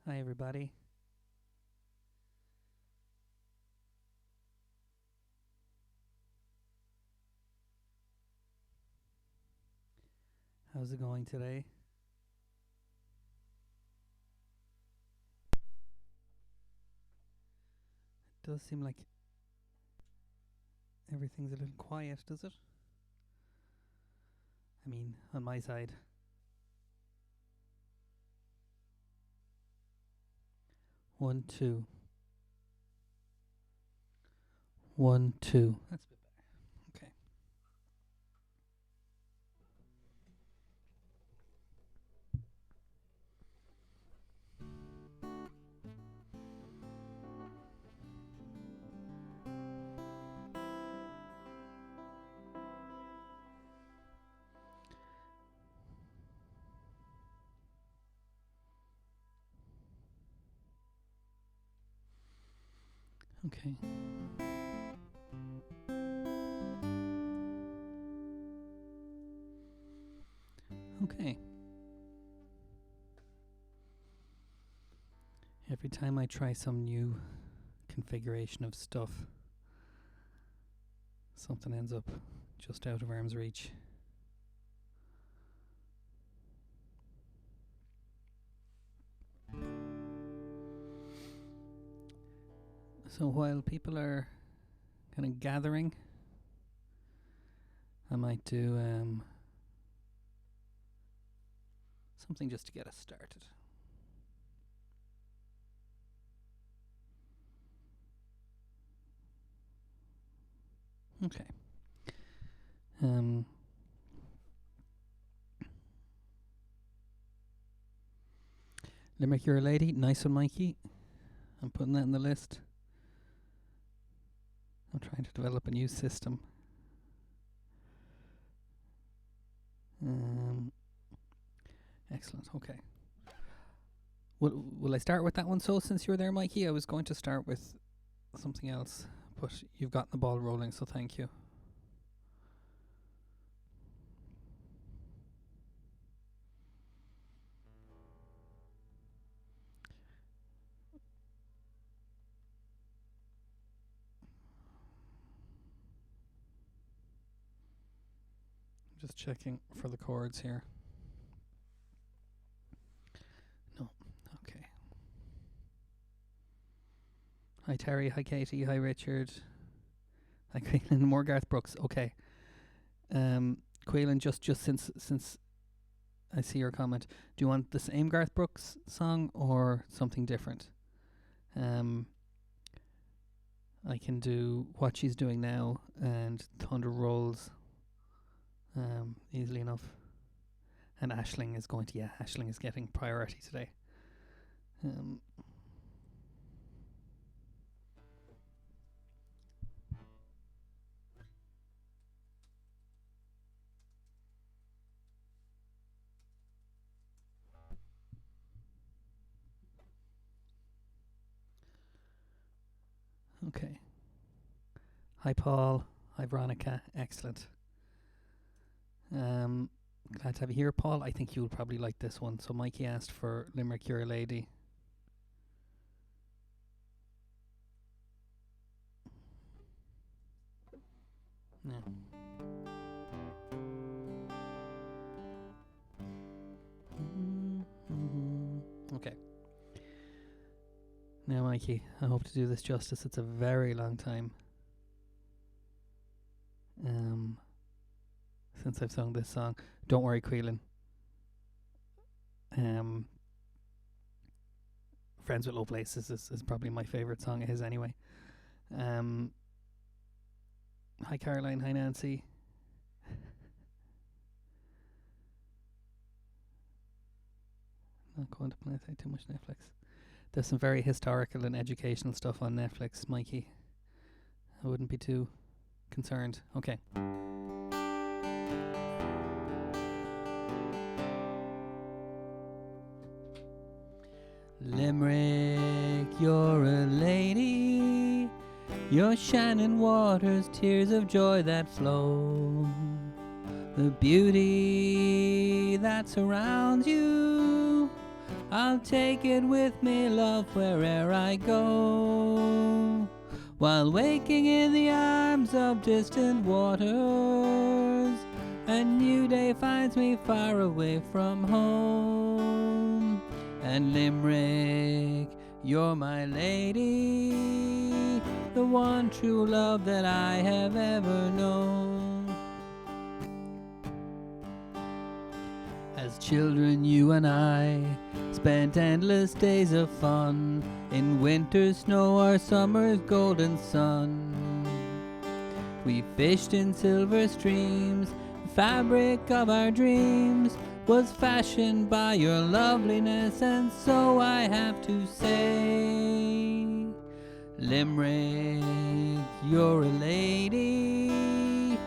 Hi, everybody. How's it going today? It does seem like everything's a little quiet, does it? I mean, on my side. 1, 2. 1, 2. That's a bit better. Okay. Okay. Every time I try some new configuration of stuff, something ends up just out of arm's reach. So while people are kind of gathering, I might do something just to get us started. Okay. Limerick, you're a lady. Nice one, Mikey. I'm putting that in the list. I'm trying to develop a new system. Excellent. Okay. Will I start with that one? So since you're there, Mikey, I was going to start with something else, but you've gotten the ball rolling, so thank you. Just checking for the chords here. No. Okay. Hi Terry, hi Katie, hi Richard. Hi Quaylen, more Garth Brooks. Okay. Quaylen, just since I see your comment, do you want the same Garth Brooks song or something different? I can do What She's Doing Now and Thunder Rolls easily enough. And Aisling is Aisling is getting priority today. Okay. Hi Paul. Hi Veronica. Excellent. Glad to have you here, Paul. I think you'll probably like this one. So Mikey asked for Limerick, You're a Lady. Yeah. Okay. Now, Mikey, I hope to do this justice. It's a very long time since I've sung this song. Don't worry, Quaylen. Friends with Low Places is probably my favourite song of his anyway. Hi Caroline, hi Nancy. Not going to play too much Netflix. There's some very historical and educational stuff on Netflix, Mikey. I wouldn't be too concerned. Okay. Limerick, you're a lady. You're shining waters, tears of joy that flow. The beauty that surrounds you, I'll take it with me, love, where'er I go. While waking in the arms of distant waters, a new day finds me far away from home. And Limerick, you're my lady, the one true love that I have ever known. As children, you and I spent endless days of fun, in winter's snow or summer's golden sun. We fished in silver streams, the fabric of our dreams was fashioned by your loveliness, and so I have to say, Limerick, you're a lady,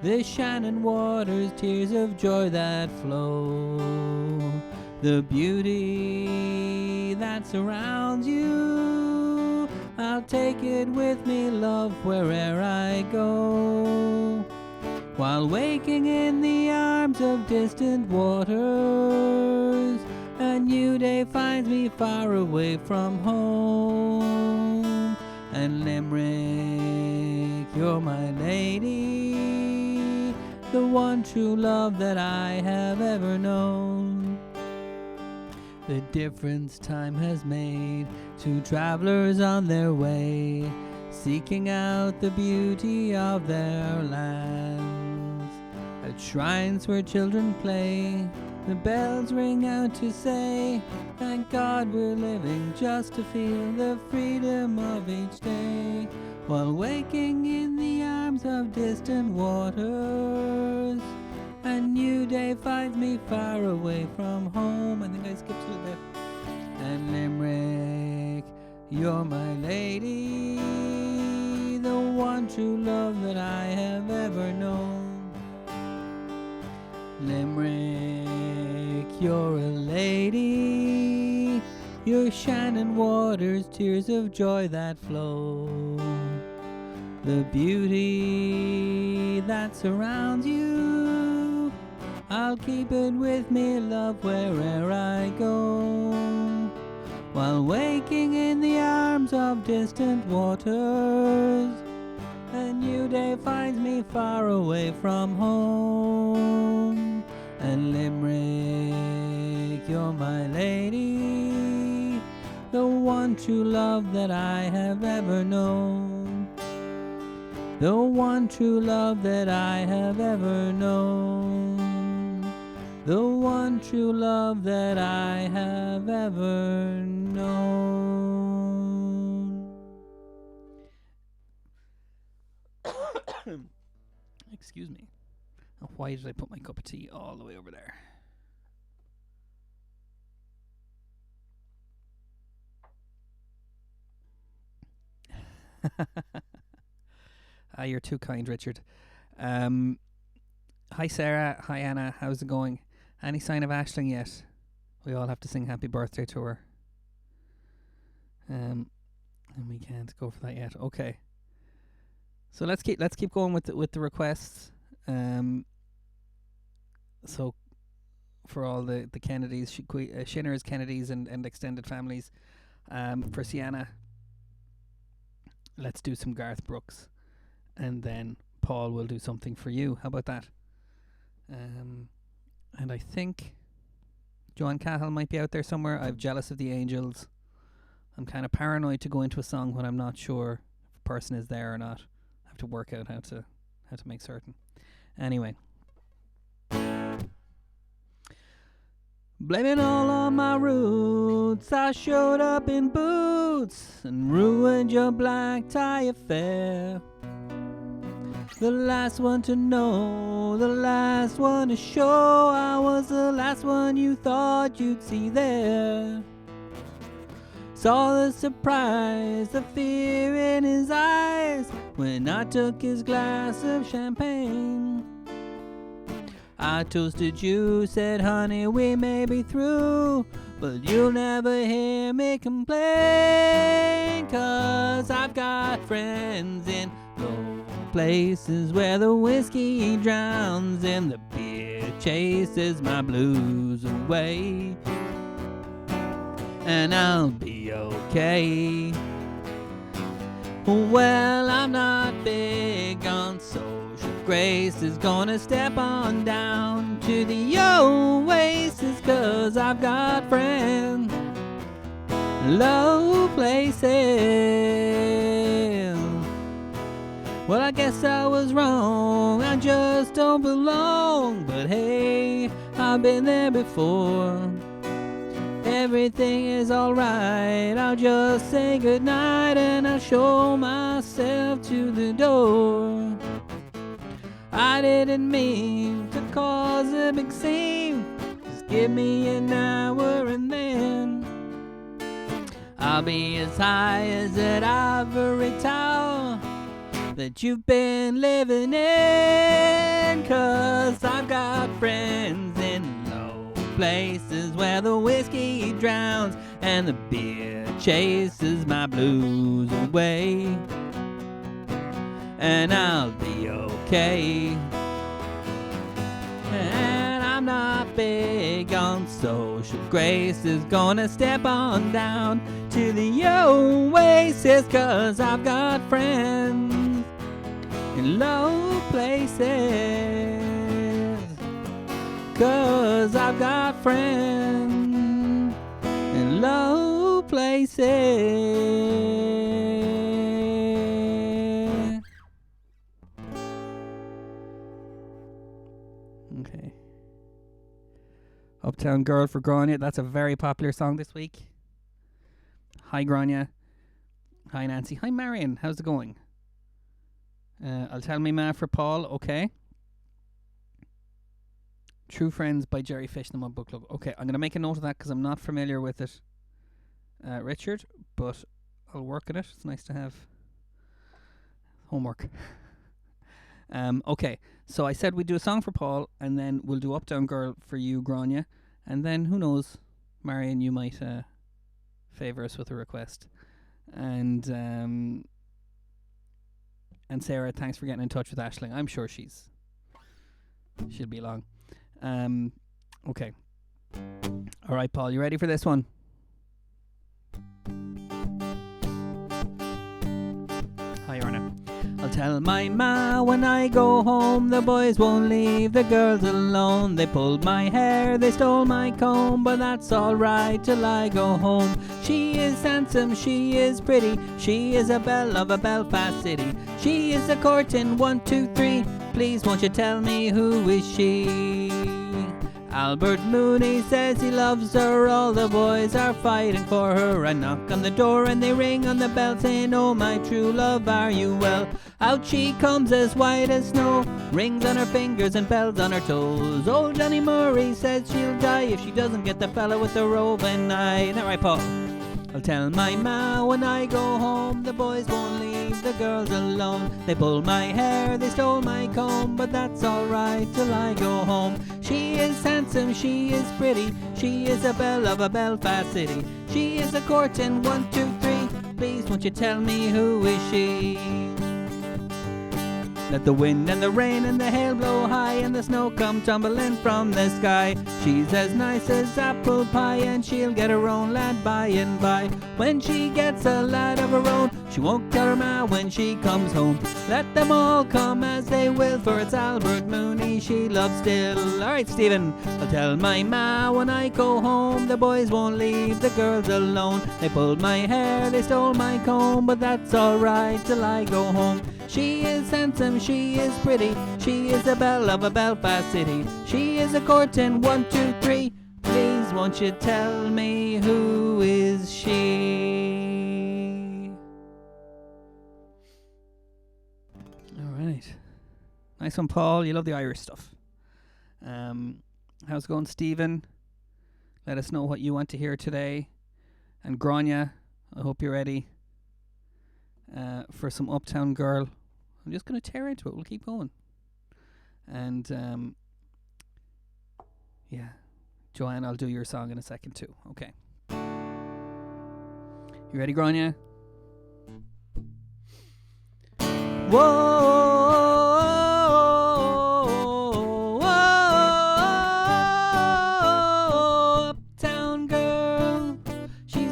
the Shannon waters, tears of joy that flow, the beauty that surrounds you, I'll take it with me, love, where'er I go. While waking in the arms of distant waters, a new day finds me far away from home. And Limerick, you're my lady, the one true love that I have ever known. The difference time has made to travelers on their way, seeking out the beauty of their lands. At shrines where children play, the bells ring out to say, thank God we're living just to feel the freedom of each day. While waking in the arms of distant waters, a new day finds me far away from home. I think I skipped a little bit. And Limerick, you're my lady, the one true love that I have ever known. Limerick, you're a lady, your Shannon waters, tears of joy that flow, the beauty that surrounds you, I'll keep it with me, love, where'er I go. While waking in the arms of distant waters, a new day finds me far away from home. And Limerick, you're my lady, the one true love that I have ever known. The one true love that I have ever known. The one true love that I have ever known. Excuse me. Why did I put my cup of tea all the way over there? You're too kind, Richard. Hi Sarah, hi Anna, how's it going? Any sign of Aisling yet? We all have to sing happy birthday to her. And we can't go for that yet. Okay. So let's keep going with the requests. So for all the Kennedys, Shinners, Kennedys, and extended families, for Sienna, let's do some Garth Brooks, and then Paul will do something for you. How about that? And I think Joan Cahill might be out there somewhere. I'm jealous of the Angels. I'm kind of paranoid to go into a song when I'm not sure if a person is there or not. I have to work out how to make certain. Anyway. Blame it all on my roots. I showed up in boots and ruined your black tie affair. The last one to know, the last one to show. I was the last one you thought you'd see there. Saw the surprise, the fear in his eyes when I took his glass of champagne. I toasted you, said honey we may be through, but you'll never hear me complain, 'cause I've got friends in low places where the whiskey drowns and the beer chases my blues away. and I'll be okay. Well, I'm not big on social grace. Is gonna step on down to the oasis, 'cause I've got friends low places. Well, I guess I was wrong, I just don't belong. But hey, I've been there before. Everything is alright, I'll just say goodnight and I'll show myself to the door. I didn't mean to cause a big scene, just give me an hour and then I'll be as high as that ivory tower that you've been living in. 'Cause I've got friends in low places where the whiskey drowns and the beer chases my blues away. And I'll be okay. And I'm not big on social grace. Is gonna step on down to the oasis, 'cause I've got friends in low places. 'Cause I've got friends in low places. Okay. Uptown Girl for Grania. That's a very popular song this week. Hi, Grania. Hi, Nancy. Hi, Marion. How's it going? I'll tell me ma for Paul. Okay. True Friends by Jerry Fish in the Mud Book Club. Okay, I'm going to make a note of that because I'm not familiar with it, Richard, but I'll work on it. It's nice to have homework. Okay, so I said we'd do a song for Paul, and then we'll do Uptown Girl for you, Grania, and then who knows, Marion, you might favour us with a request. And Sarah, thanks for getting in touch with Aisling. I'm sure she'll be along. Okay. All right, Paul, you ready for this one? Hi, Orna. I'll tell my ma when I go home, the boys won't leave the girls alone. They pulled my hair, they stole my comb, but that's alright till I go home. She is handsome, she is pretty, she is a belle of a Belfast city. She is a courtin' 1, 2, 3. Please won't you tell me who is she? Albert Mooney says he loves her, all the boys are fighting for her. I knock on the door and they ring on the bell saying, oh my true love, are you well? Out she comes as white as snow, rings on her fingers and bells on her toes. Old Johnny Murray says she'll die if she doesn't get the fella with the roving eye. Isn't that right, Paul? I'll tell my ma when I go home, the boys won't leave the girls alone. They pulled my hair, they stole my comb, but that's alright till I go home. She is handsome, she is pretty, she is a belle of a Belfast city. She is a courtin' 1, 2, 3. Please won't you tell me who is she? Let the wind and the rain and the hail blow high and the snow come tumbling from the sky. She's as nice as apple pie and she'll get her own lad by and by. When she gets a lad of her own, she won't tell her ma when she comes home. Let them all come as they will, for it's Albert Mooney she loves still. Alright, Stephen, I'll tell my ma when I go home, the boys won't leave the girls alone. They pulled my hair, they stole my comb, but that's alright till I go home. She is handsome, she is pretty, she is a belle of a Belfast city. She is a courtin' 1, 2, 3. Please won't you tell me who is she? Alright. Nice one, Paul. You love the Irish stuff. How's it going, Stephen? Let us know what you want to hear today. And Grania, I hope you're ready for some Uptown Girl. I'm just going to tear into it. We'll keep going. And yeah, Joanne, I'll do your song in a second too. Okay. You ready, Grania? Whoa, uptown girl, she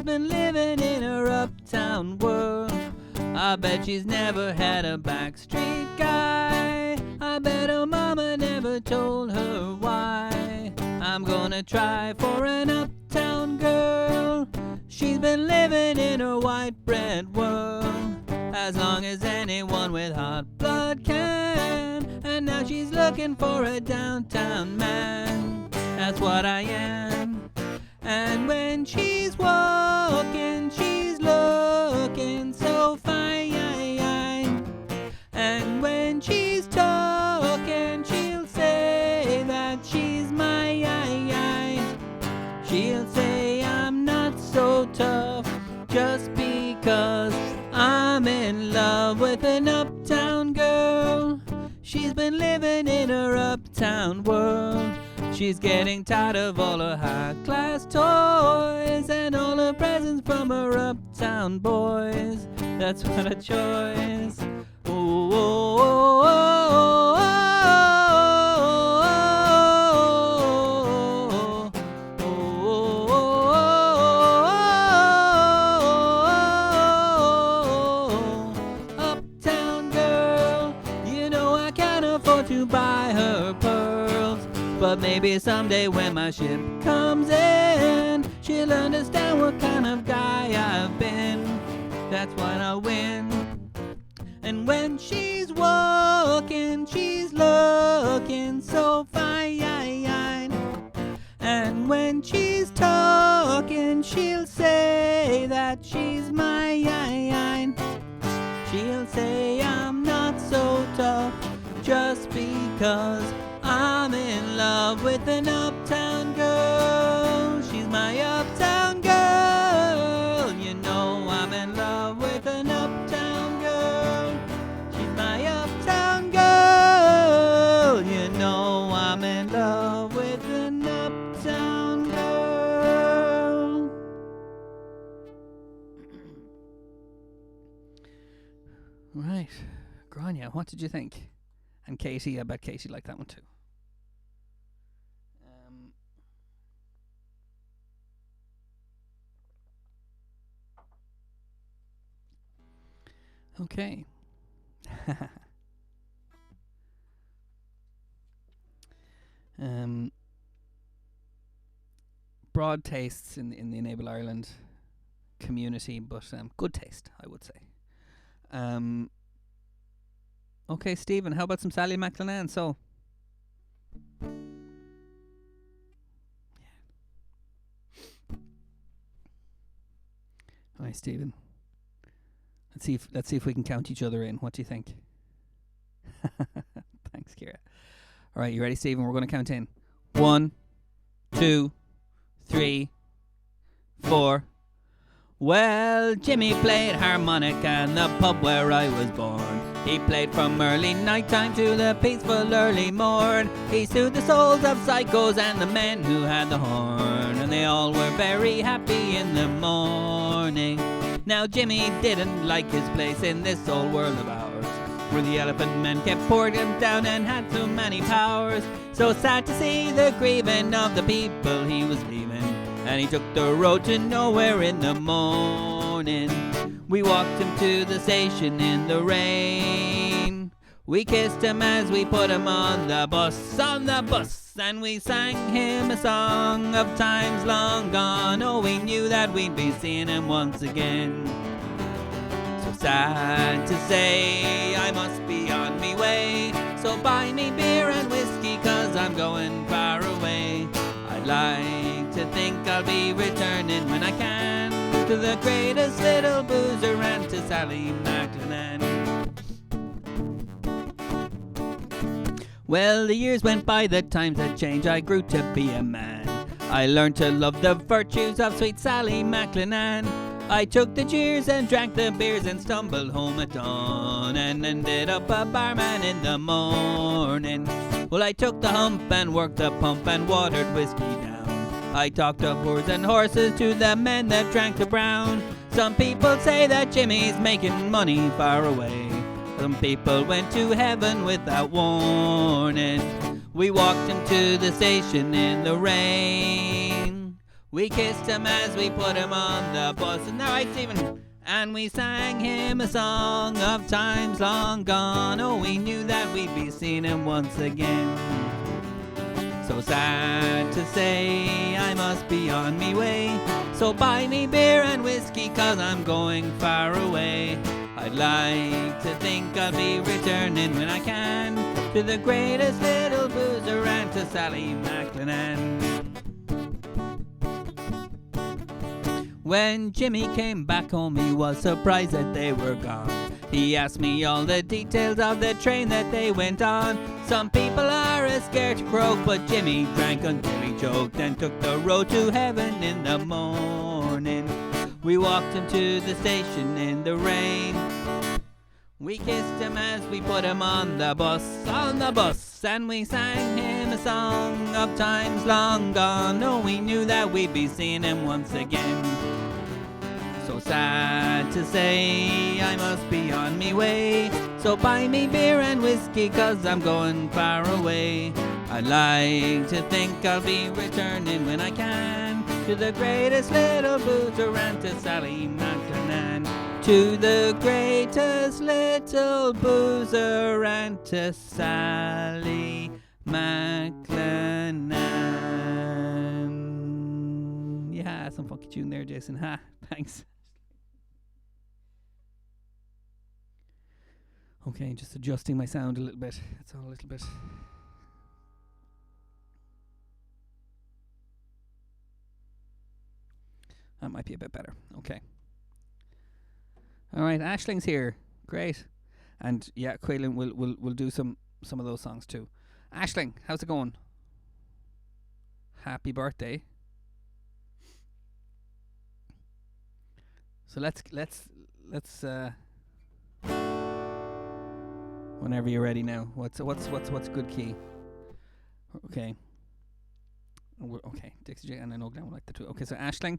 I bet she's never had a backstreet guy. I bet her mama never told her why. I'm gonna try for an uptown girl. She's been living in her white bread world as long as anyone with hot blood can. And now she's looking for a downtown man. That's what I am. And when she's walking, she's looking so fine. And when she's talking, she'll say that she's mine. She'll say I'm not so tough just because I'm in love with an uptown girl. She's been living in her uptown world. She's getting tired of all her high-class toys and all her presents from her uptown boys. That's what a choice. Oh, oh, oh, oh, oh, oh, uptown girl, you know I can't afford to buy her pearls. But maybe someday when my ship comes in, she'll understand what kind of guy I've been. That's when I'll win. And when she's walking, she's looking so fine. And when she's talking, she'll say that she's mine. She'll say I'm not so tough just because I'm in love with an uptown girl. She's my uptown girl. You know I'm in love with an uptown girl. She's my uptown girl. You know I'm in love with an uptown girl. Right. Grania, what did you think? And Katie, I bet Katie liked that one too. Okay. Broad tastes in the Enable Ireland community, but good taste, I would say. Okay, Stephen, how about some Sally McLennan? So, all right, Stephen. Let's see if we can count each other in. What do you think? Thanks, Kira. All right, you ready, Stephen? We're going to count in. 1, 2, 3, 4. Well, Jimmy played harmonica in the pub where I was born. He played from early nighttime to the peaceful early morn. He soothed the souls of psychos and the men who had the horn, and they all were very happy in the morning. Now Jimmy didn't like his place in this old world of ours, where the elephant men kept pouring him down and had so many powers. So sad to see the grieving of the people he was leaving, and he took the road to nowhere in the morning. We walked him to the station in the rain. We kissed him as we put him on the bus, and we sang him a song of times long gone. Oh, we knew that we'd be seeing him once again. So sad to say, I must be on me way. So buy me beer and whiskey, 'cause I'm going far away. I'd like to think I'll be returning when I can to the greatest little boozer and to Sally McLennan. Well, the years went by, the times had changed, I grew to be a man. I learned to love the virtues of sweet Sally McLennan. I took the cheers and drank the beers and stumbled home at dawn, and ended up a barman in the morning. Well, I took the hump and worked the pump and watered whiskey down. I talked of whores and horses to the men that drank the brown. Some people say that Jimmy's making money far away. Some people went to heaven without warning. We walked him to the station in the rain. We kissed him as we put him on the bus. And all right, Stephen. And we sang him a song of times long gone. Oh, we knew that we'd be seeing him once again. So sad to say I must be on me way. So buy me beer and whiskey, 'cause I'm going far away. I'd like to think I'll be returning when I can to the greatest little boozer and to Sally McLennan. When Jimmy came back home, he was surprised that they were gone. He asked me all the details of the train that they went on. Some people are scared to croak, but Jimmy drank until he choked and took the road to heaven in the morning. We walked him to the station in the rain. We kissed him as we put him on the bus, and we sang him a song of times long gone. Oh, we knew that we'd be seeing him once again. So sad to say I must be on me way. So buy me beer and whiskey, 'cause I'm going far away. I'd like to think I'll be returning when I can to the greatest little boozer and to Sally McLennan. To the greatest little boozer and to Sally McLennan. Yeah, some funky tune there, Jason. Ha, thanks. Okay, just adjusting my sound a little bit. It's all a little bit. That might be a bit better. Okay. All right, Ashling's here. Great. And yeah, Quaylen will do some of those songs too. Ashling, how's it going? Happy birthday. So let's whenever you're ready now. What's good key? Okay. Okay, Dixie J and I know Glenn will like the two. Okay, so Ashling,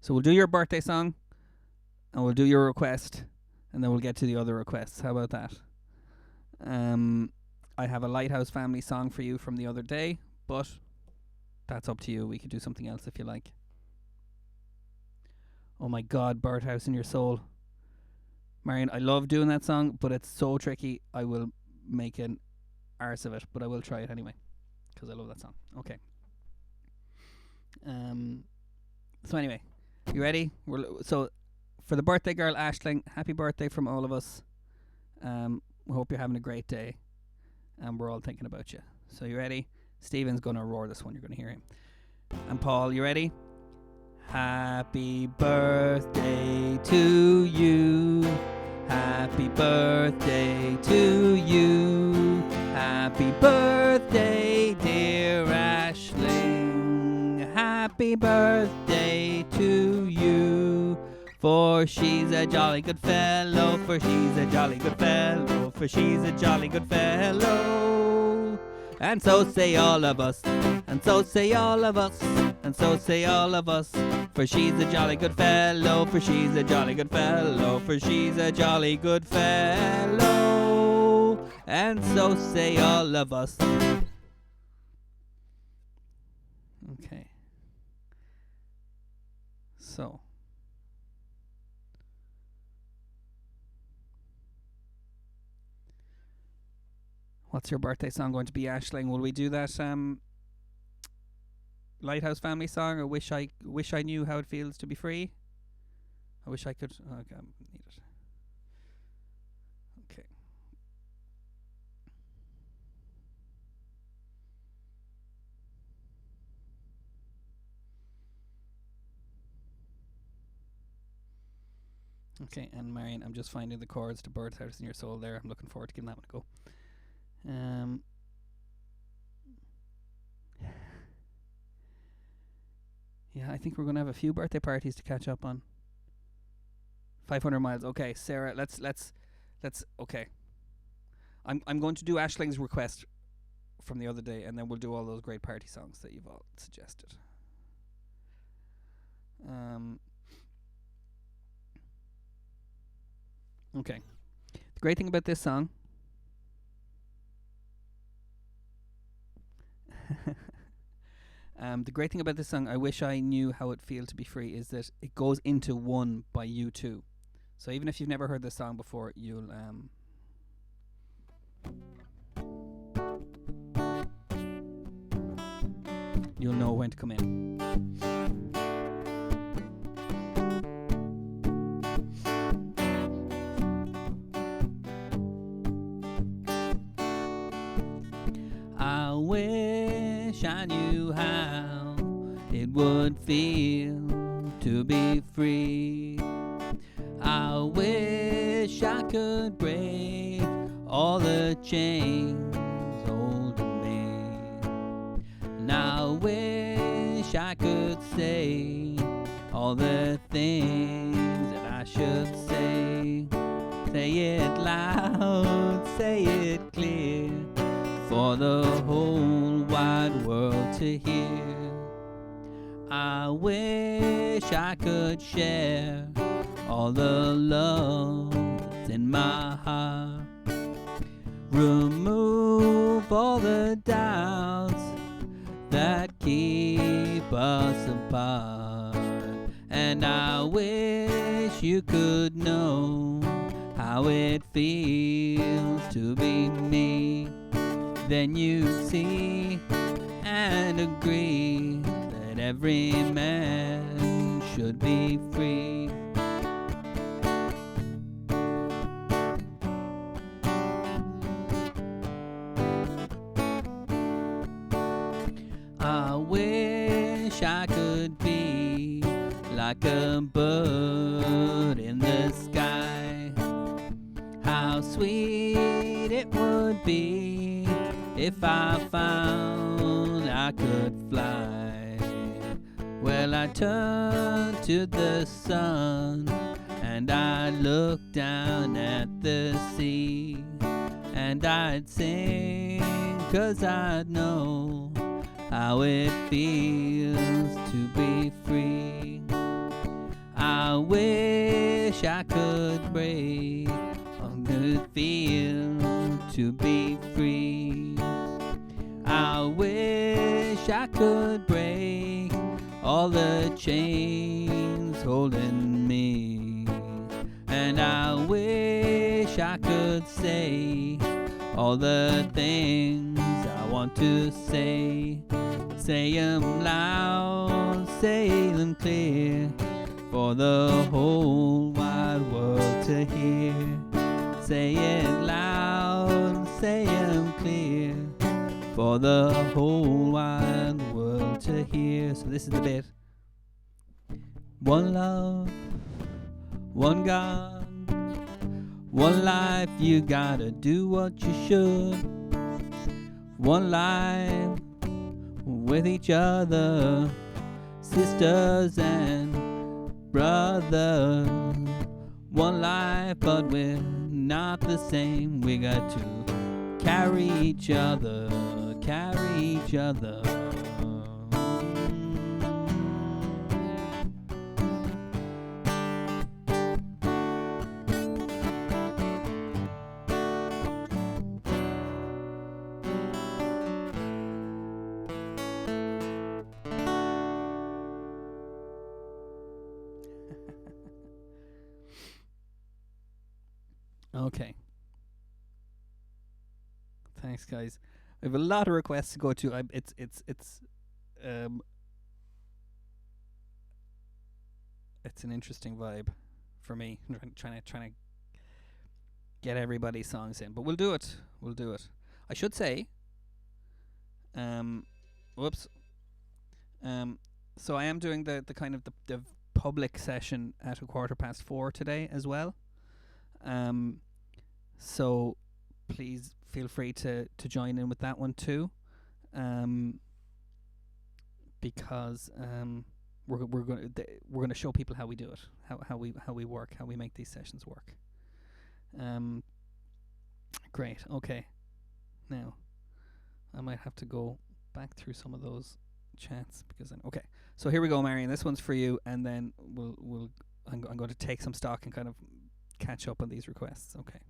so we'll do your birthday song and we'll do your request and then we'll get to the other requests. How about that? I have a Lighthouse Family song for you from the other day, but that's up to you. We could do something else if you like. Oh my God, Birdhouse in Your Soul. Marion, I love doing that song, but it's so tricky. I will make an arse of it, but I will try it anyway, because I love that song. Okay. So anyway, you ready? So for the birthday girl, Ashling, happy birthday from all of us. We hope you're having a great day, and we're all thinking about you. So you ready? Stephen's gonna roar this one. You're gonna hear him. And Paul, you ready? Happy birthday to you. Happy birthday to you. Happy birthday, dear Ashling. Happy birthday to you. For she's a jolly good fellow. For she's a jolly good fellow. For she's a jolly good fellow. And so say all of us. And so say all of us. And so say all of us. For she's a jolly good fellow. For she's a jolly good fellow. For she's a jolly good fellow. And so say all of us. Okay. So. What's your birthday song going to be, Ashling? Will we do that Lighthouse Family song, or wish I knew how it feels to be free? I wish I could. Okay, I need it. Okay. Okay, and Marion, I'm just finding the chords to Birdhouse in Your Soul there. I'm looking forward to giving that one a go. Yeah, I think we're gonna have a few birthday parties to catch up on. 500 miles. Okay, Sarah, let's okay. I'm going to do Ashling's request from the other day, and then we'll do all those great party songs that you've all suggested. Okay. The great thing about this song the great thing about this song, I wish I knew how it feels to be free, is that it goes into one by U2. So even if you've never heard this song before, you'll know when to come in. I wish I knew how it would feel to be free. I wish I could break all the chains holding me. And I wish I could say all the things that I should say. Say it loud, say it clear, for the whole wide world to hear. I wish I could share all the love that's in my heart. Remove all the doubts that keep us apart. And I wish you could know how it feels to be me. Then you'd see and agree that every man should be free. I wish I could be like a bird in the sky. How sweet it would be if I found I could fly. Well, I turned to the sun and I looked down at the sea, and I'd sing 'cause I'd know how it feels to be free. I wish I could break how it feels to be free. I wish I could break all the chains holding me. And I wish I could say all the things I want to say. Say 'em loud, say them clear, for the whole wide world to hear. Say it loud, say 'em clear, for the whole wide world to hear. So this is the bit. One love, one God, one life, you gotta do what you should. One life with each other, sisters and brothers. One life, but we're not the same. We got to carry each other, carry each other. Okay. Thanks, guys. We have a lot of requests to go to. It's an interesting vibe for me. Trying to get everybody's songs in, but we'll do it. We'll do it. I should say. Whoops. So I am doing the kind of the public session at 4:15 today as well. So please feel free to join in with that one too, because we're going to show people how we do it, how we work, how we make these sessions work. Great. Okay. Now I might have to go back through some of those chats because okay. So here we go, Marion. This one's for you, and then I'm going to take some stock and kind of catch up on these requests. Okay.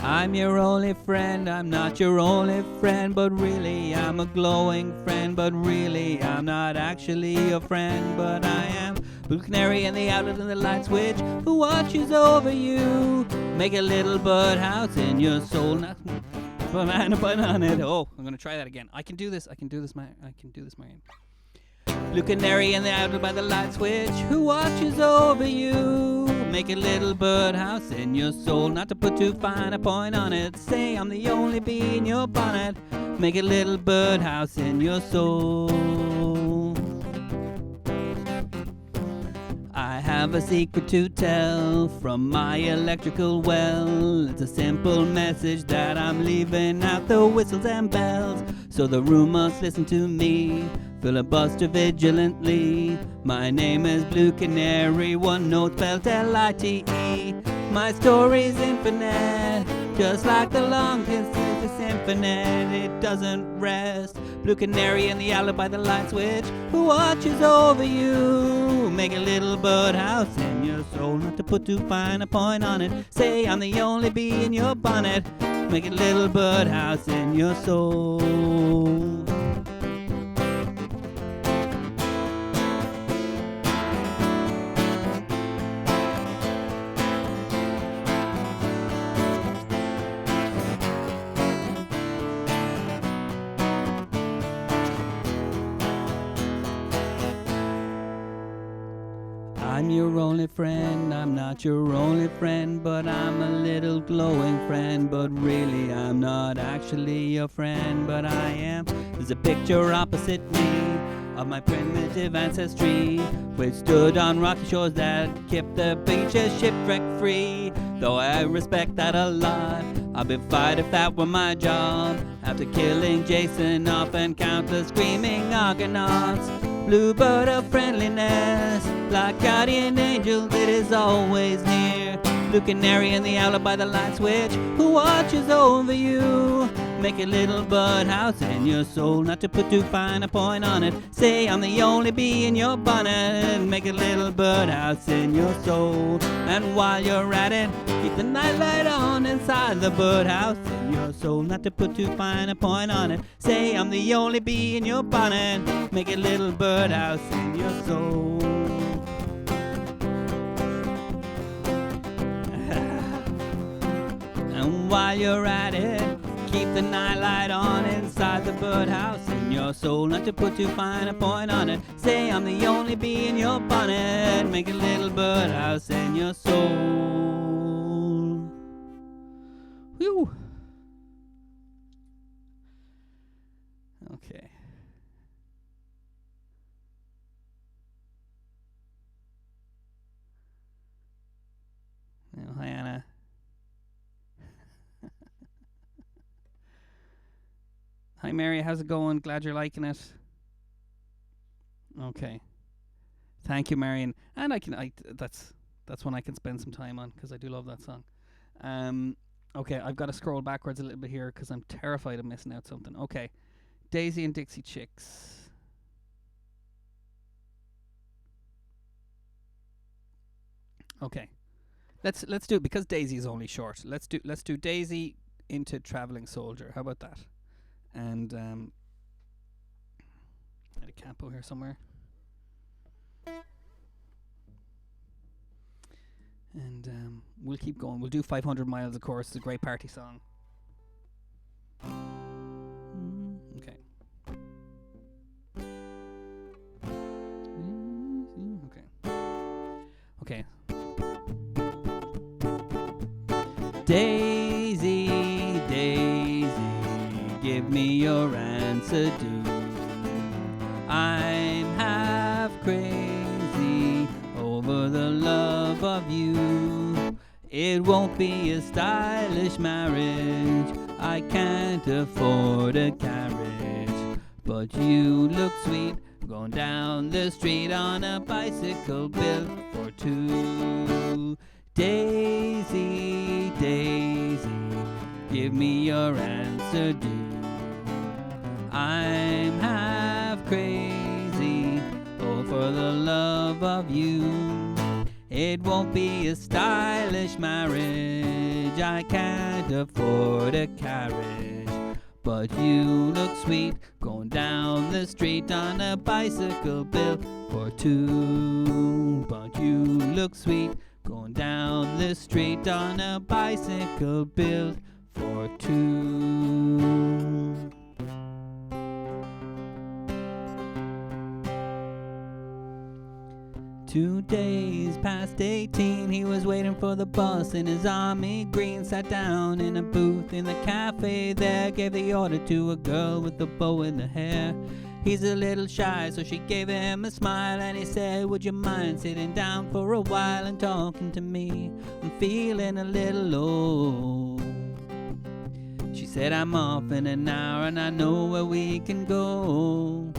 I'm your only friend, I'm not your only friend, but really I'm a glowing friend, but really I'm not actually a friend, but I am Blue Canary in the outlet and the light switch who watches over you. Make a little birdhouse in your soul, not banana on it. Oh, I'm gonna try that again. I can do this, Marion. Blue Canary in the outlet by the light switch who watches over you. Make a little birdhouse in your soul, not to put too fine a point on it. Say I'm the only bee in your bonnet. Make a little birdhouse in your soul. I have a secret to tell from my electrical well. It's a simple message that I'm leaving out the whistles and bells, so the room must listen to me. Filibuster vigilantly. My name is Blue Canary, one note spelled L-I-T-E. My story's infinite, just like the long distance infinite. It doesn't rest. Blue Canary in the outlet by the light switch who watches over you. Make a little birdhouse in your soul, not to put too fine a point on it. Say I'm the only bee in your bonnet. Make a little birdhouse in your soul. I'm your only friend, I'm not your only friend, but I'm a little glowing friend, but really I'm not actually your friend, but I am. There's a picture opposite me of my primitive ancestry, which stood on rocky shores that kept the beaches shipwreck free. Though I respect that a lot, I'd be fired if that were my job. After killing Jason off and countless screaming Argonauts, bluebird of friendliness, like guardian angel that is always near. Blue Canary in the outlet by the light switch who watches over you. Make a little birdhouse in your soul, not to put too fine a point on it. Say I'm the only bee in your bonnet. Make a little birdhouse in your soul. And while you're at it, keep the nightlight on inside the birdhouse in your soul, not to put too fine a point on it. Say I'm the only bee in your bonnet. Make a little birdhouse in your soul. And while you're at it, keep the nightlight on inside the birdhouse in your soul, not to put too fine a point on it. Say I'm the only bee in your bonnet. Make a little birdhouse in your soul. Whew. Okay. Now, hi Anna. Hi Mary, how's it going? Glad you're liking it. Okay. Thank you, Marion. And that's one I can spend some time on because I do love that song. Okay, I've got to scroll backwards a little bit here because I'm terrified of missing out something. Okay. Daisy and Dixie Chicks. Okay. Let's do it because Daisy is only short. Let's do Daisy into Traveling Soldier. How about that? And had a capo here somewhere. And we'll keep going. We'll do 500 Miles, of course. It's a great party song. Okay. Okay. Daisy, Daisy, give me your answer, do. I'm half crazy over the love of you. It won't be a stylish marriage, I can't afford a carriage, but you look sweet going down the street on a bicycle built for two. Daisy, Daisy, give me your answer, do. I'm half crazy, oh, for the love of you. It won't be a stylish marriage, I can't afford a carriage. But you look sweet going down the street on a bicycle built for two. But you look sweet going down the street on a bicycle built for two. Two days past 18, he was waiting for the bus in his army green. Sat down in a booth in the cafe there, gave the order to a girl with a bow in her hair. He's a little shy, so she gave him a smile, and he said, would you mind sitting down for a while and talking to me? I'm feeling a little low. She said, I'm off in an hour and I know where we can go.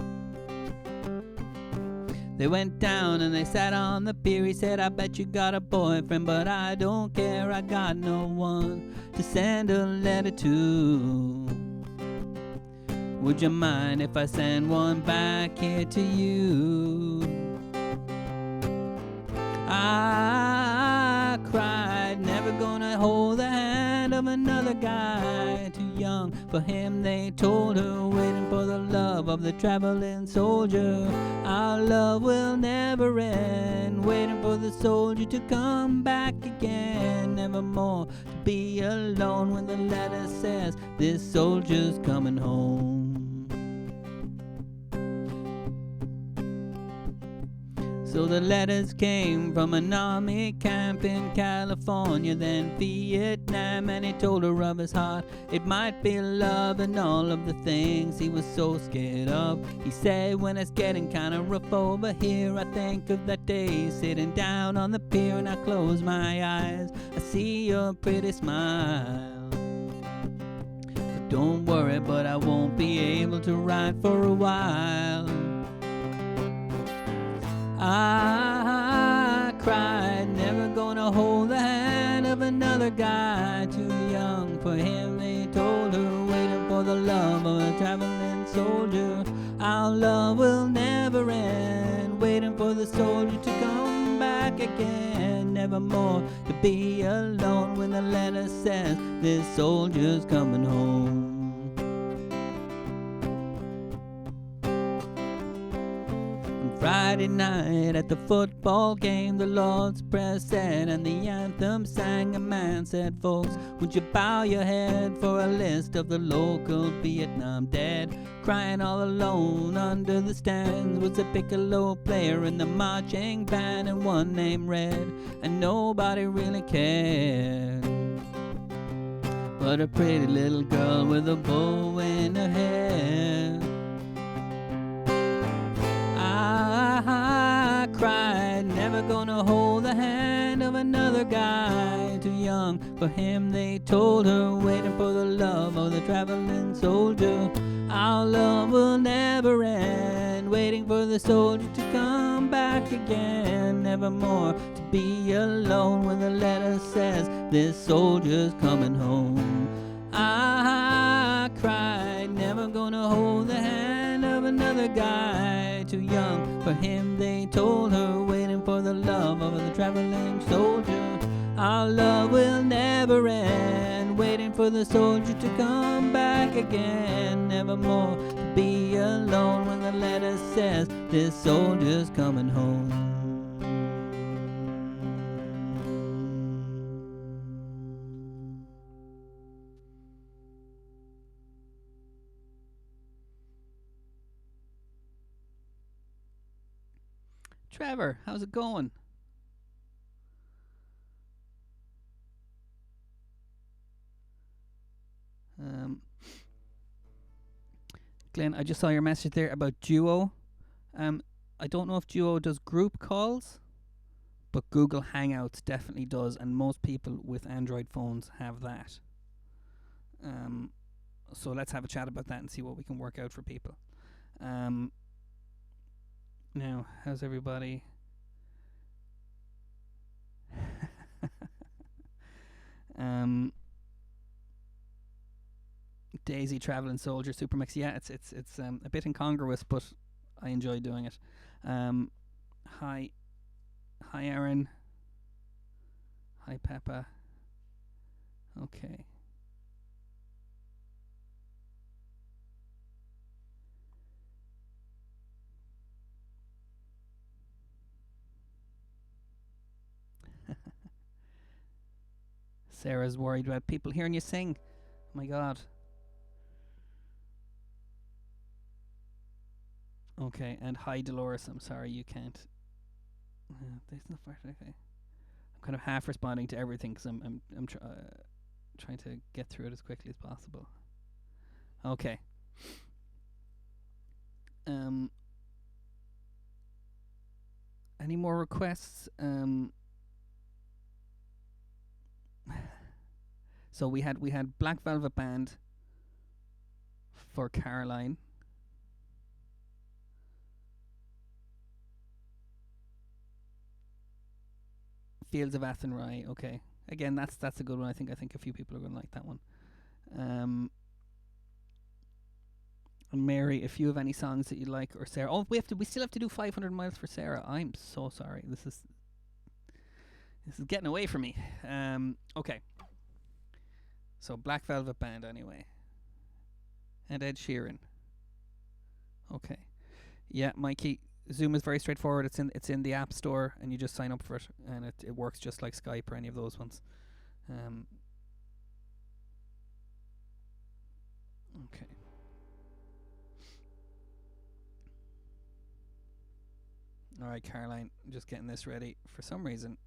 They went down and they sat on the pier. He said, I bet you got a boyfriend, but I don't care, I got no one to send a letter to. Would you mind if I send one back here to you? I cried, never gonna hold the hand of another guy. Too young for him, they told her, waiting for the love of the traveling soldier. Our love will never end, waiting for the soldier to come back again. Nevermore to be alone when the letter says this soldier's coming home. So the letters came from an army camp in California, then Vietnam, and he told her of his heart. It might be love and all of the things he was so scared of. He said, when it's getting kinda rough over here, I think of that day sitting down on the pier, and I close my eyes, I see your pretty smile. But don't worry, but I won't be able to ride for a while. I cried, never gonna hold the hand of another guy. Too young for him, they told her, waiting for the love of a traveling soldier. Our love will never end, waiting for the soldier to come back again. Nevermore to be alone when the letter says this soldier's coming home. Friday night at the football game, the Lord's Prayer said and the anthem sang. A man said, folks, would you bow your head for a list of the local Vietnam dead? Crying all alone under the stands was a piccolo player in the marching band, and one named Red, and nobody really cared but a pretty little girl with a bow in her hair. I cried, never gonna hold the hand of another guy. Too young for him, they told her, waiting for the love of the traveling soldier. Our love will never end, waiting for the soldier to come back again. Nevermore to be alone when the letter says this soldier's coming home. I cried, never gonna hold the hand of another guy. Too young for him, they told her, waiting for the love of the traveling soldier. Our love will never end, waiting for the soldier to come back again. Nevermore to be alone when the letter says this soldier's coming home. Trevor, how's it going? Glenn, I just saw your message there about Duo. I don't know if Duo does group calls, but Google Hangouts definitely does, and most people with Android phones have that. So let's have a chat about that and see what we can work out for people. Now, how's everybody? Daisy Traveling Soldier Supermix. Yeah, it's a bit incongruous, but I enjoy doing it. Hi Aaron. Hi, Peppa. Okay. Sarah's worried about people hearing you sing. Oh my God. Okay, and hi, Dolores. I'm sorry you can't. There's no part. Okay. I'm kind of half responding to everything because I'm trying to get through it as quickly as possible. Okay. Any more requests? So we had Black Velvet Band for Caroline. Fields of Athenry. Okay. Again, that's a good one. I think a few people are going to like that one. And Mary, if you have any songs that you like, or Sarah. Oh, we still have to do 500 miles for Sarah. I'm so sorry. This is getting away from me. Okay. So Black Velvet Band anyway. And Ed Sheeran. Okay. Yeah, Mikey. Zoom is very straightforward. It's in the App Store, and you just sign up for it, and it works just like Skype or any of those ones. Okay. All right, Caroline. I'm just getting this ready. For some reason,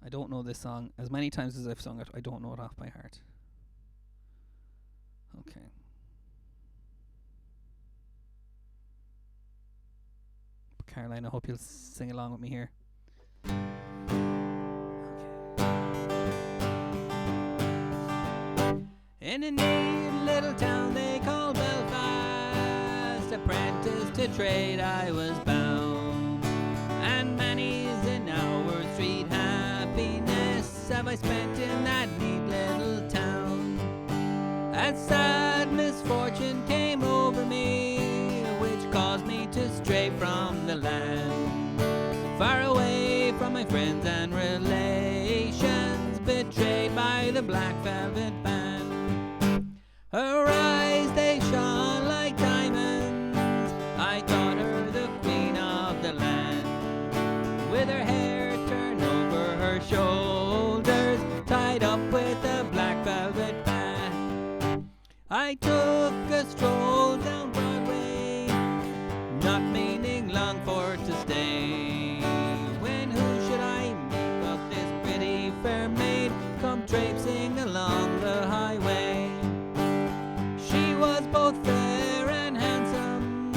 I don't know this song. As many times as I've sung it, I don't know it off by heart. Okay. Caroline, I hope you'll sing along with me here. In a neat little town they call Belfast, apprentice to trade I was bound, and many's an hour sweet happiness have I spent in that neat little town. A sad misfortune came over me, which caused me to stray from the land, far away from my friends and relations, betrayed by the Black Velvet Band. Her eyes, they shone like diamonds, I thought her the queen of the land, with her hair turned over her shoulders, tied up with a black velvet band. I took a stroll down Broadway, not meaning long for to stay, when who should I meet but this pretty fair maid come traipsing along the highway. She was both fair and handsome,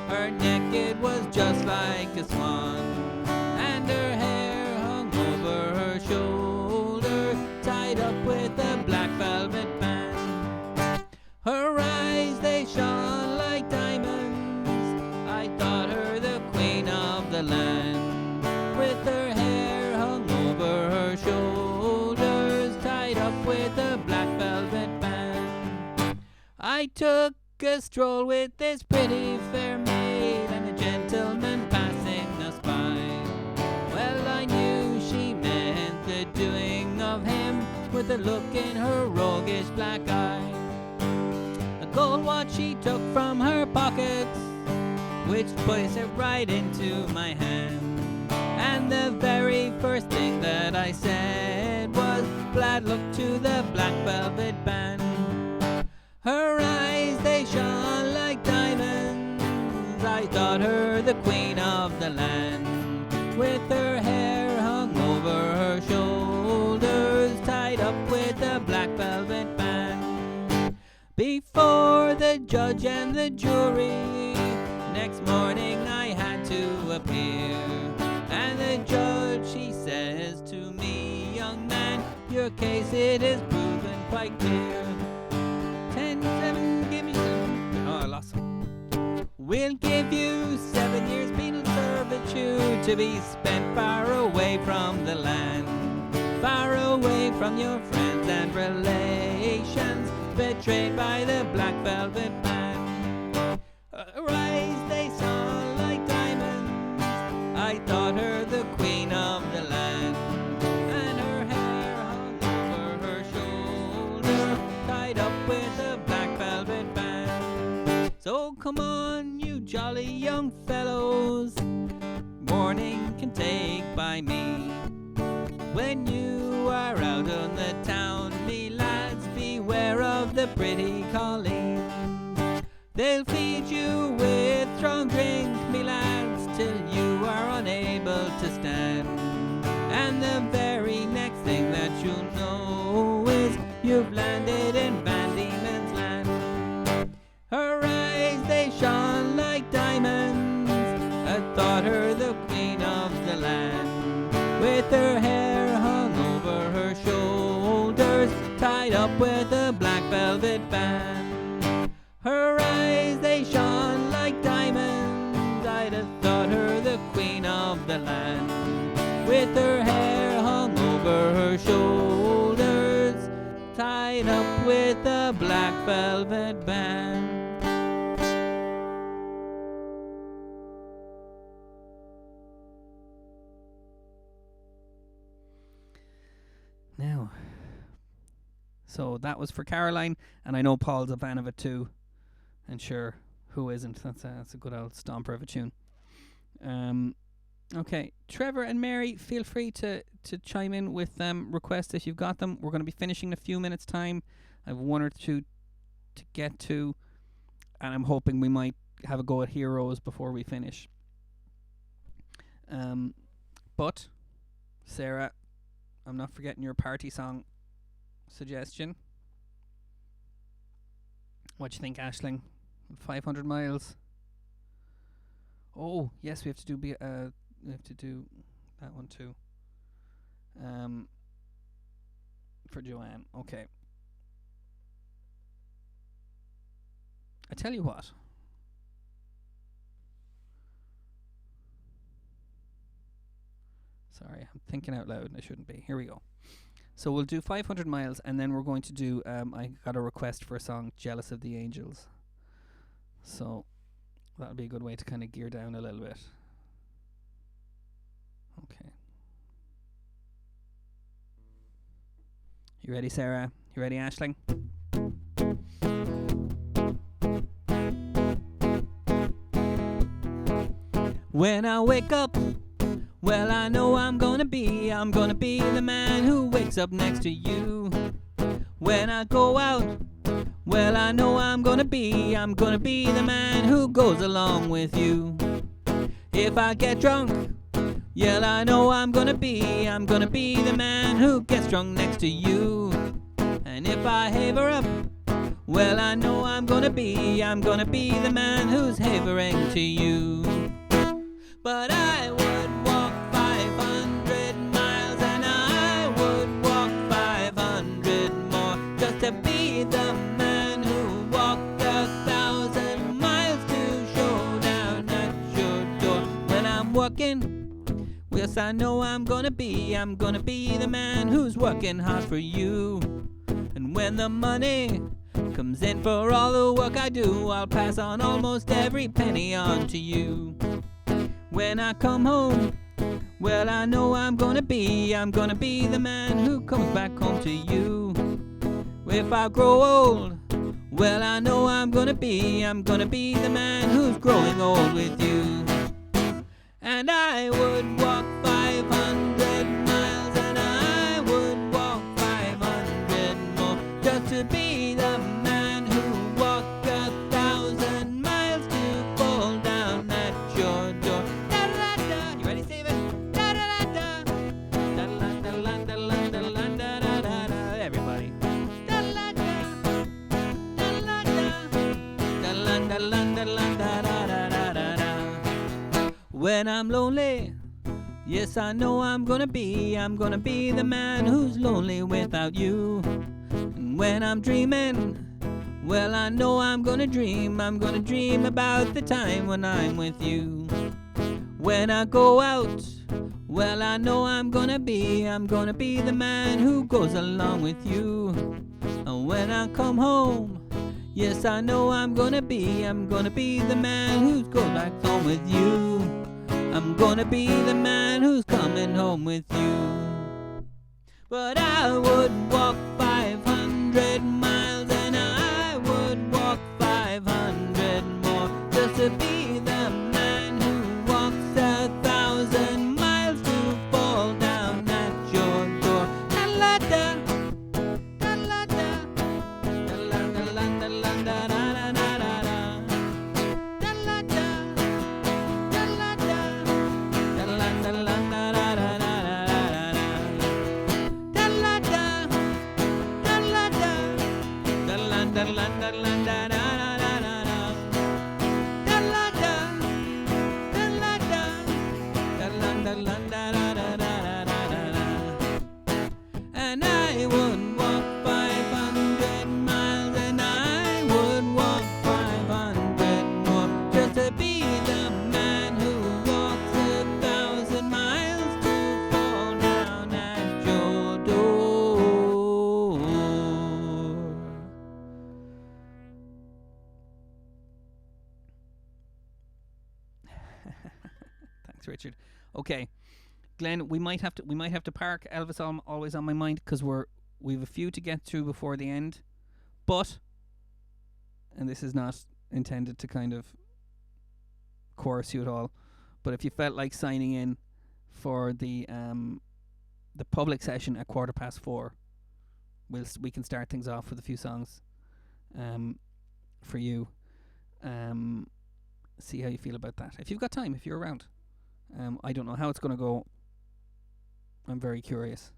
her neck it was just like a swan, and her hair hung over her shoulder, tied up with a black velvet band. Her eyes, they shone like diamonds, I thought her the queen of the land, with her hair hung over her shoulders, tied up with a black velvet band. I took a stroll with this pretty fair maid, and a gentleman passing us by. Well, I knew she meant the doing of him, with a look in her roguish black eye. A gold watch she took from her pockets, which placed it right into my hand. And the very first thing that I said was, "Glad look to the Black Velvet Band." Her eyes, they shone like diamonds, I thought her the queen of the land, with her hair hung over her shoulders, tied up with a black velvet band. Before the judge and the jury, next morning I had to appear, and the judge, she says to me, "Young man, your case it is proven quite clear. 10-7, give me 7. Oh, I lost it. We'll give you 7 years penal servitude, to be spent far away from the land, far away from your friends and relations, betrayed by the Black Velvet Band." Her eyes, they shone like diamonds, I thought her the queen of the land, come on, you jolly young fellows, warning can take by me. When you are out on the town, me lads, beware of the pretty colleen. They'll feed you with strong drink, me lads, till you are unable to stand. And the very next thing that you'll know is you've landed in Van Diemen's Land. Her eyes, they shone like diamonds, I thought her the queen of the land. With her hair hung over her shoulders, tied up with a black velvet band. Her eyes, they shone like diamonds, I'd have thought her the queen of the land. With her hair hung over her shoulders, tied up with a black velvet band. Now, so that was for Caroline, and I know Paul's a fan of it too. And sure, who isn't? That's a good old stomper of a tune. Okay, Trevor and Mary, feel free to chime in with requests if you've got them. We're going to be finishing in a few minutes' time. I have one or two to get to, and I'm hoping we might have a go at Heroes before we finish. But, Sarah, I'm not forgetting your party song suggestion. What do you think, Aisling? 500 miles. Oh, yes, we have to do that one too. For Joanne. Okay. I tell you what. Sorry, I'm thinking out loud and I shouldn't be. Here we go. So we'll do 500 miles, and then we're going to do, I got a request for a song, Jealous of the Angels. So that'll be a good way to kind of gear down a little bit. Okay. You ready, Sarah? You ready, Aisling? When I wake up, well, I know I'm gonna be the man who wakes up next to you. When I go out, well, I know I'm gonna be the man who goes along with you. If I get drunk, yeah, I know I'm gonna be the man who gets drunk next to you. And if I haver up, well, I know I'm gonna be the man who's havering to you. But I would walk 500 miles, and I would walk 500 more, just to be the man who walked 1,000 miles to show down at your door. When I'm working, yes, I know I'm gonna be the man who's working hard for you. And when the money comes in for all the work I do, I'll pass on almost every penny on to you. When I come home, well, I know I'm gonna be the man who comes back home to you. If I grow old, well, I know I'm gonna be the man who's growing old with you. And I would walk 500 miles, and I would walk 500 more, just to be the man who walked 1,000 miles to fall down at your door. Da-da-da-da. You ready, Steven? Da-da-da-da. Da-da-da-da-da-da-da-da-da-da. Everybody. Da-da-da-da. Da-da-da-da. Da-da-da-da-da-da-da-da-da. When I'm lonely, yes, I know I'm gonna be the man who's lonely without you. And when I'm dreaming, well, I know I'm gonna dream about the time when I'm with you. When I go out, well, I know I'm gonna be the man who goes along with you. And when I come home, yes, I know I'm gonna be the man who's going back home with you. I'm gonna be the man who's coming home with you. But I would walk 500 miles, and I would walk 500 more, And I would walk 500 miles, and I would walk 500 more, just to be the man who walks 1,000 miles to fall down at your door. Thanks, Richard. Okay, Glenn, we might have to park Elvis Always on My Mind, because we've a few to get through before the end. But, and this is not intended to kind of coerce you at all, but if you felt like signing in for the public session at 4:15, we can start things off with a few songs for you. See how you feel about that. If you've got time, if you're around. I don't know how it's going to go. I'm very curious.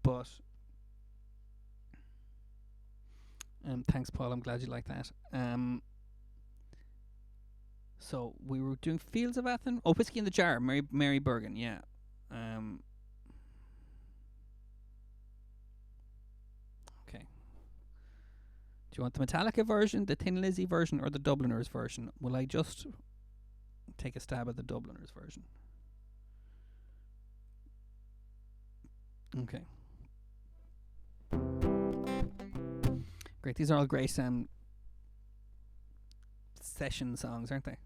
But thanks, Paul. I'm glad you like that. So we were doing Fields of Athen. Oh, Whiskey in the Jar. Mary Bergen. Yeah. Okay. Do you want the Metallica version, the Thin Lizzy version, or the Dubliners version? Will I just take a stab at the Dubliners version? Okay. Great. These are all great session songs, aren't they?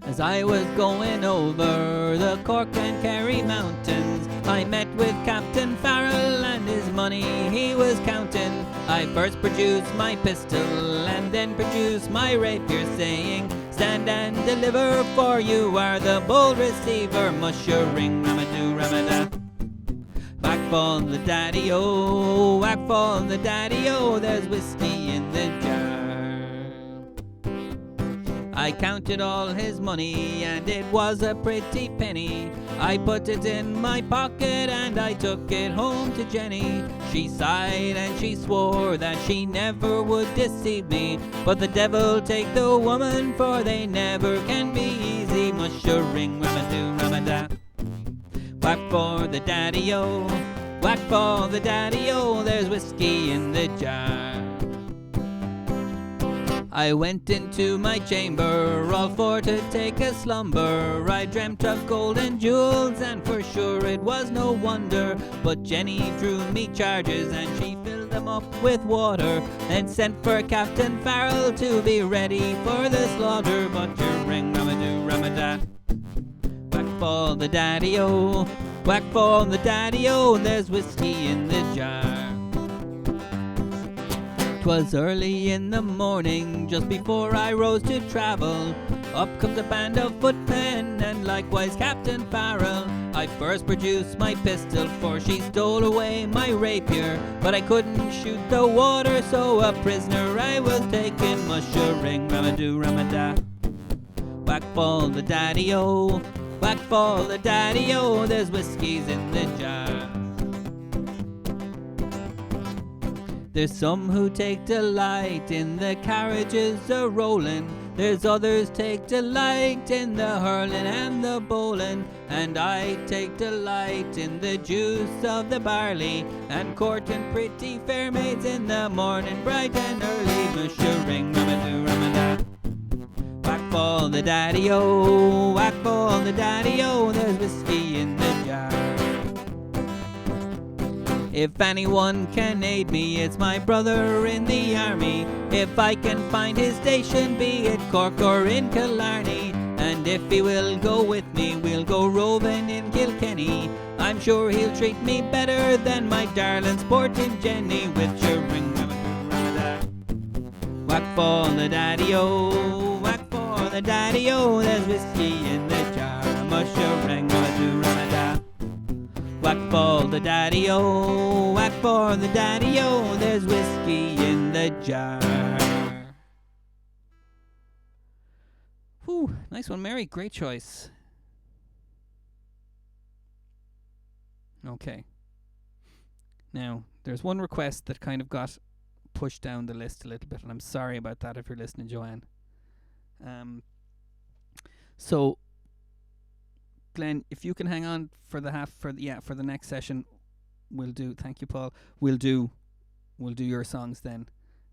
As I was going over the Cork and Kerry mountains, I met with Captain Farrell and his money he was counting. I first produced my pistol and then produced my rapier, saying, stand and deliver, for you are the bold receiver. Mushering, ramadoo, ramada. Whack fall the daddy-o, whack fall the daddy-o, there's whiskey in the jar. I counted all his money, and it was a pretty penny. I put it in my pocket, and I took it home to Jenny. She sighed and she swore that she never would deceive me, but the devil take the woman, for they never can be easy. Mushering, ramadoo, ramada. Whack for the daddy-o, whack for the daddy-o, there's whiskey in the jar. I went into my chamber, all for to take a slumber. I dreamt of gold and jewels, and for sure it was no wonder. But Jenny drew me charges, and she filled them up with water, and sent for Captain Farrell to be ready for the slaughter. But you ring, ramadoo, ramada. Whack for the daddy-o, whack for the daddy-o, there's whiskey in the jar. 'Twas early in the morning, just before I rose to travel. Up comes a band of footmen, and likewise Captain Farrell. I first produced my pistol, for she stole away my rapier, but I couldn't shoot the water, so a prisoner I was taken. Mushering, ramadoo, ramada. Whack fall the daddy-o, whack fall the daddy-o, there's whiskies in the jar. There's some who take delight in the carriages a-rolling, there's others take delight in the hurling and the bowling, and I take delight in the juice of the barley, and courting pretty fair maids in the morning bright and early. Mushering, ramadoo, ramada. Whack fall the daddy-o, whack fall the daddy-o, there's whiskey in the jar. If anyone can aid me, it's my brother in the army. If I can find his station, be it Cork or in Killarney, and if he will go with me, we'll go roving in Kilkenny. I'm sure he'll treat me better than my darling sporting Jenny. With your ring, ramada. Whack for the daddy-o, whack for the daddy-o, there's whiskey in the jar. Mushering, ramadoo, ramada. Whack for the daddy-o, whack for the daddy-o, there's whiskey in the jar. Whew, nice one, Mary. Great choice. Okay. Now, there's one request that kind of got pushed down the list a little bit, and I'm sorry about that if you're listening, Joanne. So, Glenn, if you can hang on for the next session, we'll do. Thank you, Paul. We'll do your songs then.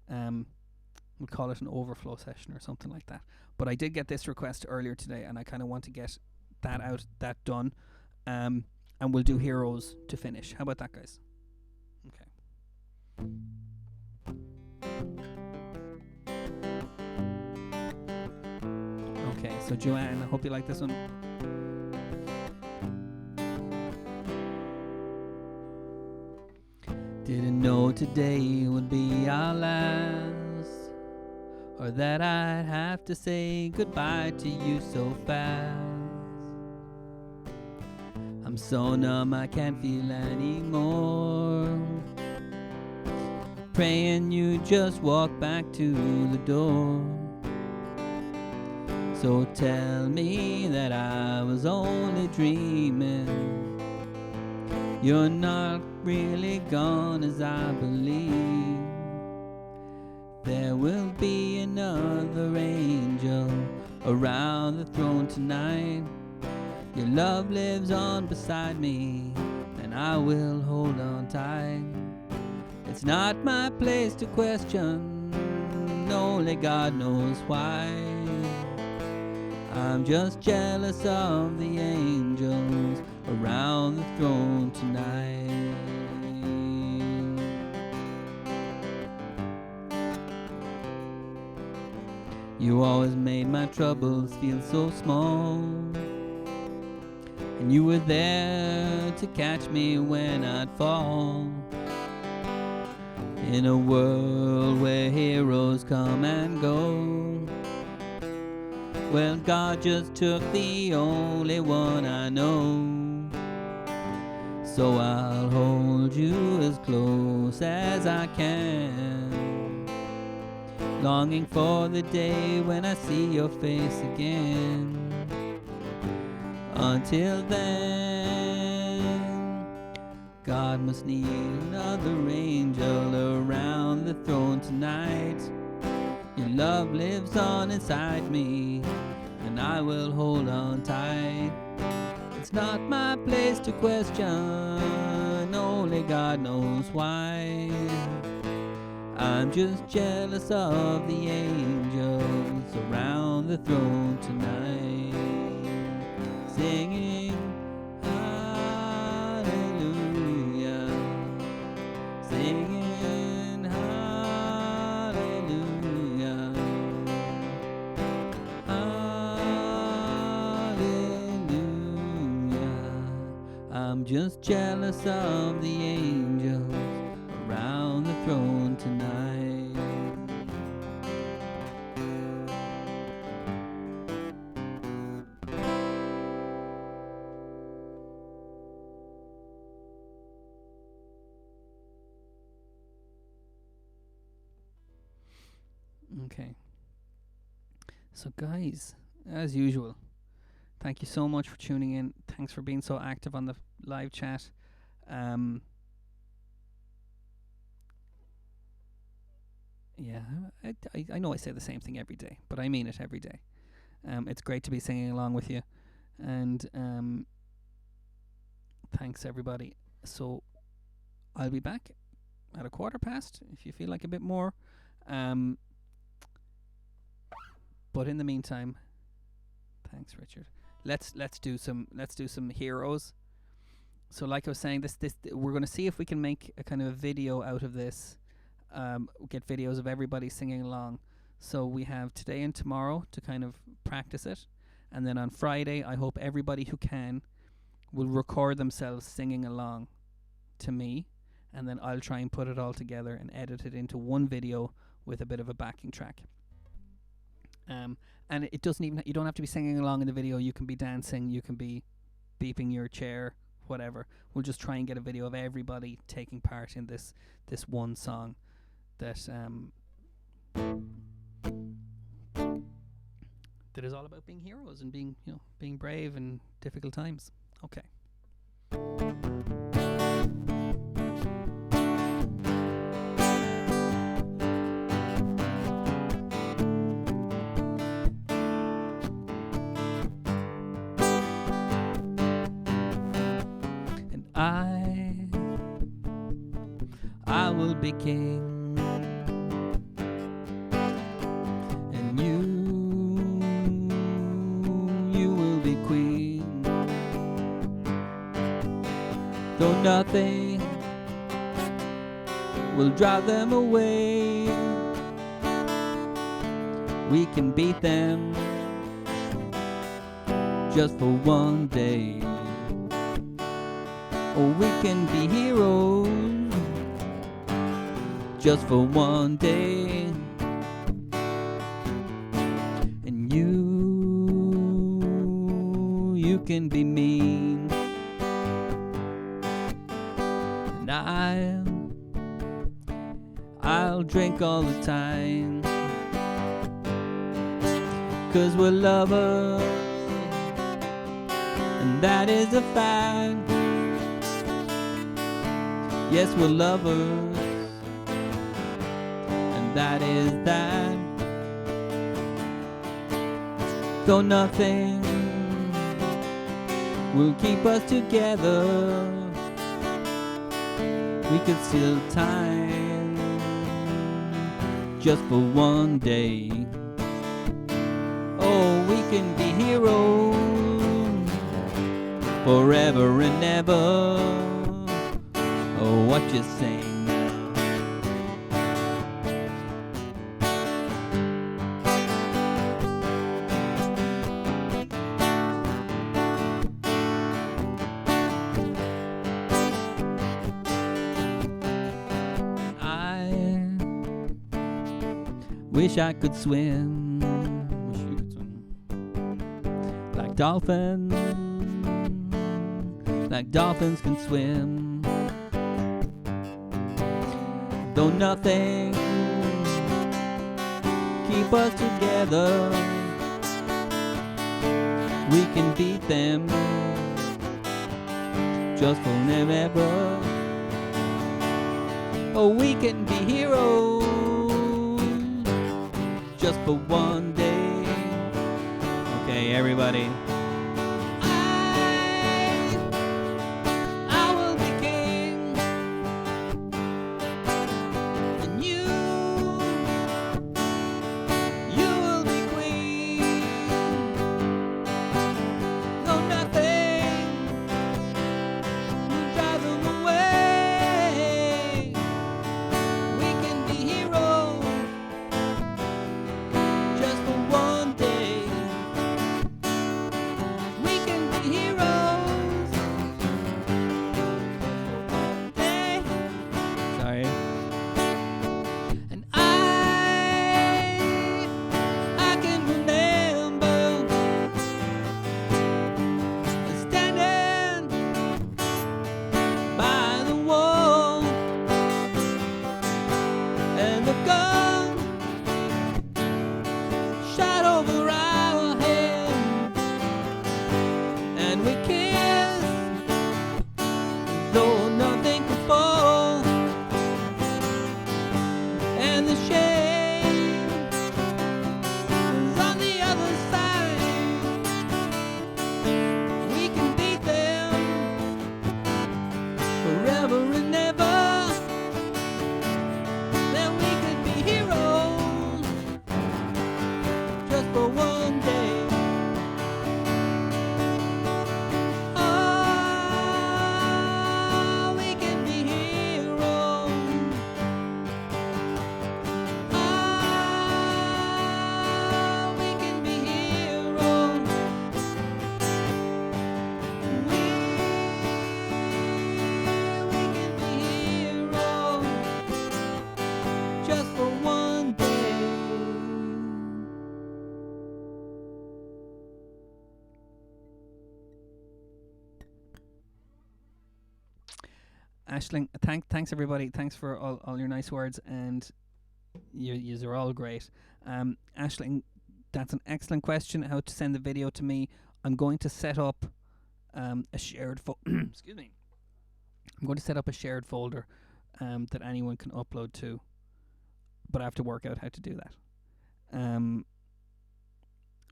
We'll call it an overflow session or something like that. But I did get this request earlier today, and I kind of want to get that done. And we'll do Heroes to finish. How about that, guys? Okay. Okay, so Joanne, I hope you like this one. Didn't know today would be our last, or that I'd have to say goodbye to you so fast. I'm so numb I can't feel anymore, praying you just walk back to the door. So tell me that I was only dreaming, you're not really gone as I believe. There will be another angel around the throne tonight. Your love lives on beside me, and I will hold on tight. It's not my place to question, only God knows why. I'm just jealous of the angels around the throne tonight. You always made my troubles feel so small, and you were there to catch me when I'd fall. In a world where heroes come and go, well, God just took the only one I know. So I'll hold you as close as I can, longing for the day when I see your face again. Until then, God must need another angel around the throne tonight. Your love lives on inside me, and I will hold on tight. It's not my place to question, only God knows why. I'm just jealous of the angels around the throne tonight, singing hallelujah, singing hallelujah, hallelujah. I'm just jealous of the angels around the throne tonight. Okay. So guys, as usual, thank you so much for tuning in. Thanks for being so active on the live chat. Yeah, I know I say the same thing every day, but I mean it every day. It's great to be singing along with you, and thanks everybody. So I'll be back at 1:15 if you feel like a bit more. But in the meantime, thanks, Richard. Let's do some heroes. So like I was saying, this we're going to see if we can make a kind of a video out of this. Get videos of everybody singing along. So we have today and tomorrow to kind of practice it, and then on Friday I hope everybody who can will record themselves singing along to me, and then I'll try and put it all together and edit it into one video with a bit of a backing track. And it doesn't even you don't have to be singing along in the video. You can be dancing, you can be beeping your chair, whatever. We'll just try and get a video of everybody taking part in this one song that is all about being heroes and being brave in difficult times. Okay. I will be king, and you will be queen. Though nothing will drive them away, we can beat them just for one day. Or we can be heroes just for one day. And you can be mean, and I'll drink all the time, 'cause we're lovers, and that is a fact. Yes, we're lovers, and that is that. Though nothing will keep us together, we could steal time just for one day. Oh, we can be heroes forever and ever. Oh, what you saying now? I wish I could swim, like dolphins, can swim. Though nothing keep us together, we can beat them just for never. Oh, we can be heroes just for one day. Okay, everybody. Aisling, thanks everybody. Thanks for all your nice words, and yous are all great. Aisling, that's an excellent question. How to send the video to me? I'm going to set up a shared excuse me. I'm going to set up a shared folder that anyone can upload to, but I have to work out how to do that.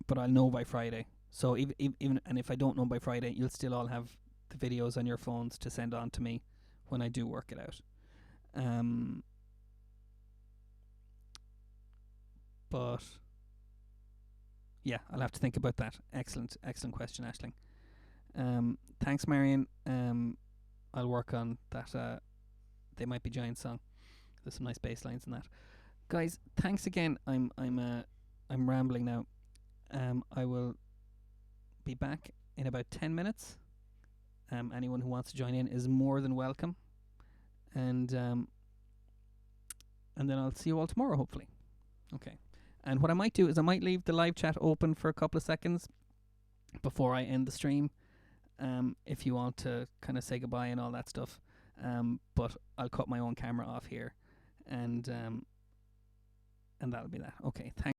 But I'll know by Friday. So even and if I don't know by Friday, you'll still all have the videos on your phones to send on to me when I do work it out. But yeah, I'll have to think about that. Excellent question, Aisling. Thanks, Marion. I'll work on that. They Might Be Giants song. There's some nice bass lines in that. Guys, thanks again. I'm rambling now. I will be back in about 10 minutes. Anyone who wants to join in is more than welcome. And then I'll see you all tomorrow, hopefully. Okay. And what I might do is I might leave the live chat open for a couple of seconds before I end the stream, if you want to kind of say goodbye and all that stuff. But I'll cut my own camera off here, and that'll be that. Okay, thanks.